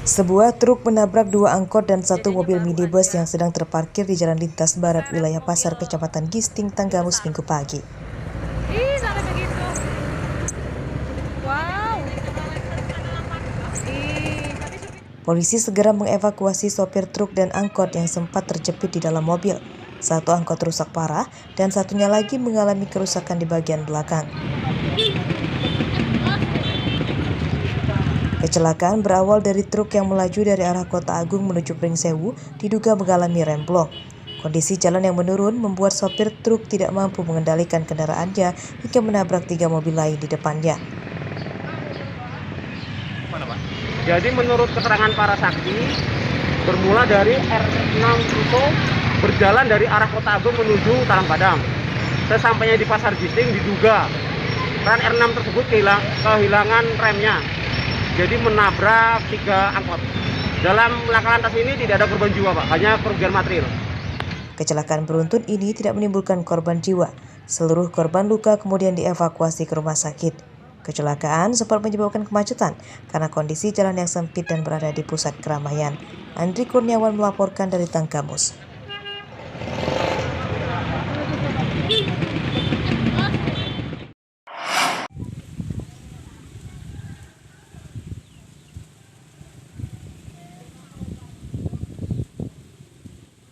Sebuah truk menabrak dua angkot dan satu mobil minibus yang sedang terparkir di Jalan Lintas Barat wilayah Pasar Kecamatan Gisting, Tanggamus Minggu pagi. Sampai begitu. Wow. Polisi segera mengevakuasi sopir truk dan angkot yang sempat terjepit di dalam mobil. Satu angkot rusak parah dan satunya lagi mengalami kerusakan di bagian belakang. Kecelakaan berawal dari truk yang melaju dari arah Kota Agung menuju Pringsewu diduga mengalami remblong. Kondisi jalan yang menurun membuat sopir truk tidak mampu mengendalikan kendaraannya hingga menabrak 3 mobil lain di depannya. Jadi menurut keterangan para saksi, bermula dari R6 itu berjalan dari arah Kota Agung menuju Talang Padang. Sesampainya di Pasar Gisting diduga ran R6 tersebut kehilangan remnya. Jadi menabrak 3 angkot. Dalam laka lantas ini tidak ada korban jiwa, Pak, hanya kerugian material. Kecelakaan beruntun ini tidak menimbulkan korban jiwa. Seluruh korban luka kemudian dievakuasi ke rumah sakit. Kecelakaan sempat menyebabkan kemacetan karena kondisi jalan yang sempit dan berada di pusat keramaian. Andri Kurniawan melaporkan dari Tanggamus.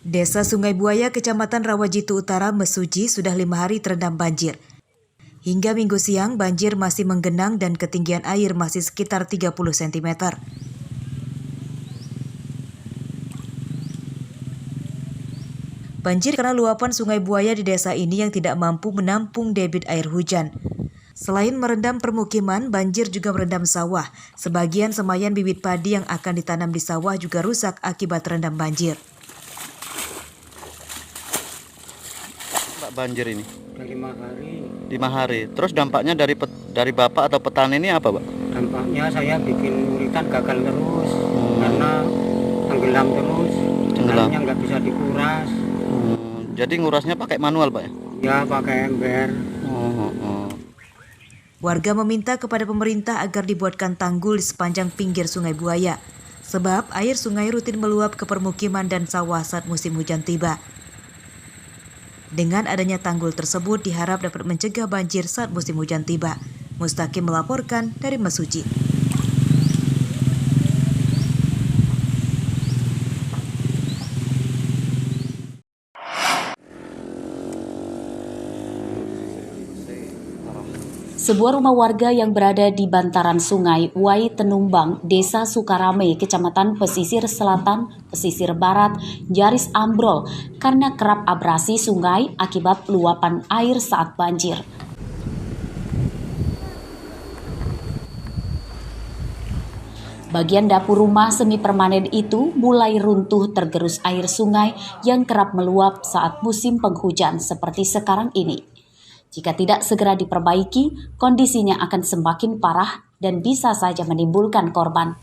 Desa Sungai Buaya, Kecamatan Rawajitu Utara, Mesuji sudah 5 hari terendam banjir. Hingga Minggu siang, banjir masih menggenang dan ketinggian air masih sekitar 30 cm. Banjir karena luapan Sungai Buaya di desa ini yang tidak mampu menampung debit air hujan. Selain merendam permukiman, banjir juga merendam sawah. Sebagian semayan bibit padi yang akan ditanam di sawah juga rusak akibat terendam banjir. Banjir ini 5 hari. 5 hari. Terus dampaknya dari Bapak atau petani ini apa, Pak? Dampaknya saya bikin uritan gagal terus karena tenggelam terus. Airnya nggak bisa dikuras. Jadi ngurasnya pakai manual, Pak ya? Ya pakai ember. Warga meminta kepada pemerintah agar dibuatkan tanggul di sepanjang pinggir Sungai Buaya. Sebab air sungai rutin meluap ke permukiman dan sawah saat musim hujan tiba. Dengan adanya tanggul tersebut diharap dapat mencegah banjir saat musim hujan tiba. Mustaqim melaporkan dari Mesuji. Sebuah rumah warga yang berada di bantaran sungai Wai Tenumbang, Desa Sukarame, Kecamatan Pesisir Selatan, Pesisir Barat, nyaris ambrol karena kerap abrasi sungai akibat luapan air saat banjir. Bagian dapur rumah semi permanen itu mulai runtuh tergerus air sungai yang kerap meluap saat musim penghujan seperti sekarang ini. Jika tidak segera diperbaiki, kondisinya akan semakin parah dan bisa saja menimbulkan korban.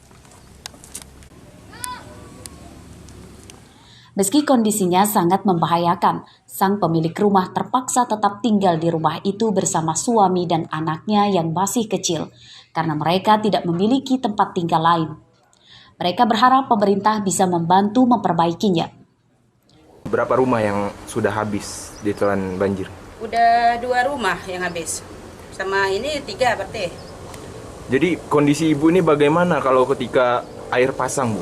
Meski kondisinya sangat membahayakan, sang pemilik rumah terpaksa tetap tinggal di rumah itu bersama suami dan anaknya yang masih kecil, karena mereka tidak memiliki tempat tinggal lain. Mereka berharap pemerintah bisa membantu memperbaikinya. Berapa rumah yang sudah habis ditelan banjir? Udah 2 rumah yang habis, sama ini 3 berarti. Jadi kondisi ibu ini bagaimana kalau ketika air pasang, Bu?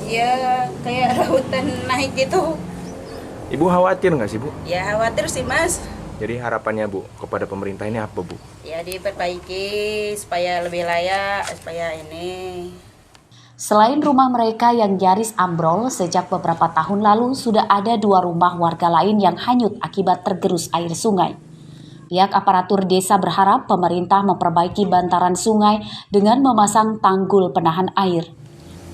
Ya kayak lautan naik gitu. Ibu khawatir nggak sih, Bu? Ya khawatir sih, Mas. Jadi harapannya, Bu, kepada pemerintah ini apa, Bu? Ya diperbaiki supaya lebih layak, supaya ini. Selain rumah mereka yang nyaris ambrol, sejak beberapa tahun lalu sudah ada 2 rumah warga lain yang hanyut akibat tergerus air sungai. Pihak aparatur desa berharap pemerintah memperbaiki bantaran sungai dengan memasang tanggul penahan air.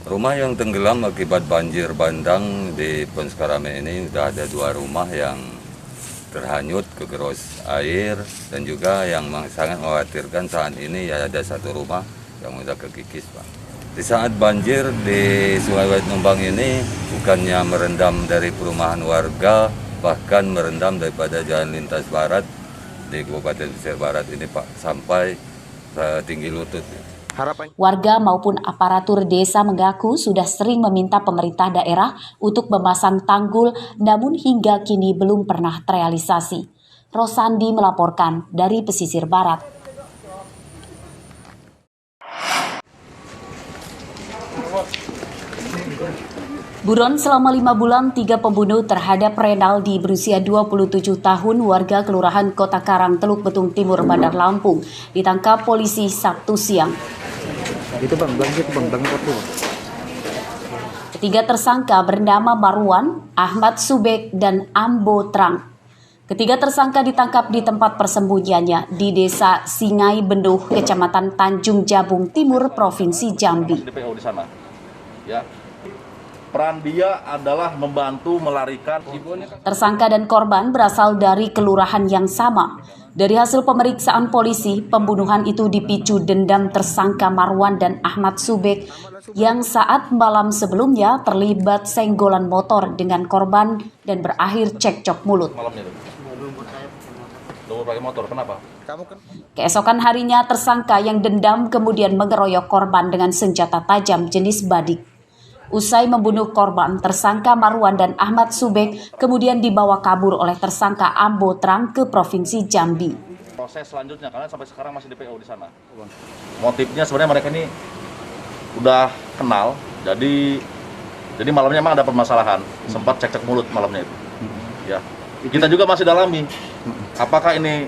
Rumah yang tenggelam akibat banjir bandang di Sukarame ini sudah ada 2 rumah yang terhanyut kegerus air, dan juga yang sangat mengkhawatirkan saat ini ya ada 1 rumah yang sudah kekikis, Pak. Di saat banjir di Sungai Wai Tenumbang ini bukannya merendam dari perumahan warga, bahkan merendam daripada Jalan Lintas Barat di Kabupaten Pesisir Barat ini, Pak, sampai setinggi lutut. Harapan Warga maupun aparatur desa mengaku sudah sering meminta pemerintah daerah untuk memasang tanggul, namun hingga kini belum pernah terrealisasi. Rosandi melaporkan dari pesisir barat. Buron selama 5 bulan 3 pembunuh terhadap Renaldi berusia 27 tahun warga Kelurahan Kota Karang, Teluk Betung Timur, Bandar Lampung ditangkap polisi Sabtu siang. Ketiga tersangka bernama Marwan, Ahmad Subek, dan Ambo Trang. Ketiga tersangka ditangkap di tempat persembunyiannya di Desa Singai Benduh, Kecamatan Tanjung Jabung Timur, Provinsi Jambi. DPO di sana. Ya. Peran dia adalah membantu melarikan. Tersangka dan korban berasal dari kelurahan yang sama. Dari hasil pemeriksaan polisi, pembunuhan itu dipicu dendam tersangka Marwan dan Ahmad Subek yang saat malam sebelumnya terlibat senggolan motor dengan korban dan berakhir cekcok mulut. Malamnya itu. Pakai motor, kenapa? Keesokan harinya tersangka yang dendam kemudian mengeroyok korban dengan senjata tajam jenis badik. Usai membunuh korban, tersangka Marwan dan Ahmad Subek kemudian dibawa kabur oleh tersangka Ambo Trang ke Provinsi Jambi. Proses selanjutnya, karena sampai sekarang masih DPO di sana. Motifnya sebenarnya mereka ini udah kenal, jadi malamnya memang ada permasalahan, sempat cekcok mulut malamnya itu. Ya, kita juga masih dalami, apakah ini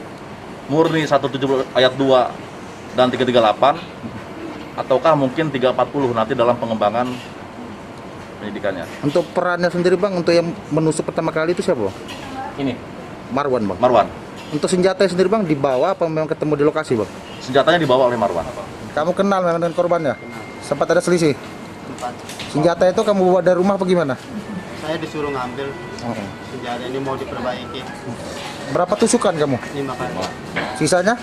murni 170 ayat 2 dan 338, ataukah mungkin 340 nanti dalam pengembangan penyidikannya. Untuk perannya sendiri Bang, untuk yang menusuk pertama kali itu siapa? Ini Marwan Bang. Marwan. Untuk senjatanya sendiri Bang dibawa apa memang ketemu di lokasi Bang? Senjatanya dibawa oleh Marwan. Kamu kenal memang dengan korbannya? Sempat ada selisih? Senjata itu kamu bawa dari rumah apa gimana? Saya disuruh ngambil senjata ini mau diperbaiki. Berapa tusukan kamu? 5 kali. Sisanya?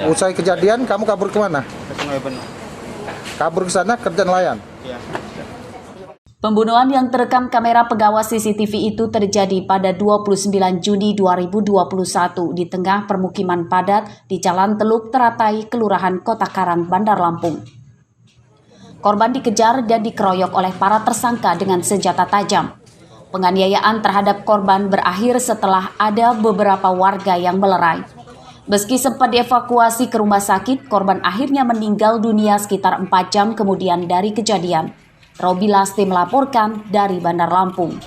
Usai kejadian kamu kabur kemana? Ke Sungai Benduh. Kabur ke sana kerja nelayan? Iya. Pembunuhan yang terekam kamera pengawas CCTV itu terjadi pada 29 Juni 2021 di tengah permukiman padat di Jalan Teluk Teratai, Kelurahan Kota Karang, Bandar Lampung. Korban dikejar dan dikeroyok oleh para tersangka dengan senjata tajam. Penganiayaan terhadap korban berakhir setelah ada beberapa warga yang melerai. Meski sempat dievakuasi ke rumah sakit, korban akhirnya meninggal dunia sekitar 4 jam kemudian dari kejadian. Robi Lasti melaporkan dari Bandar Lampung.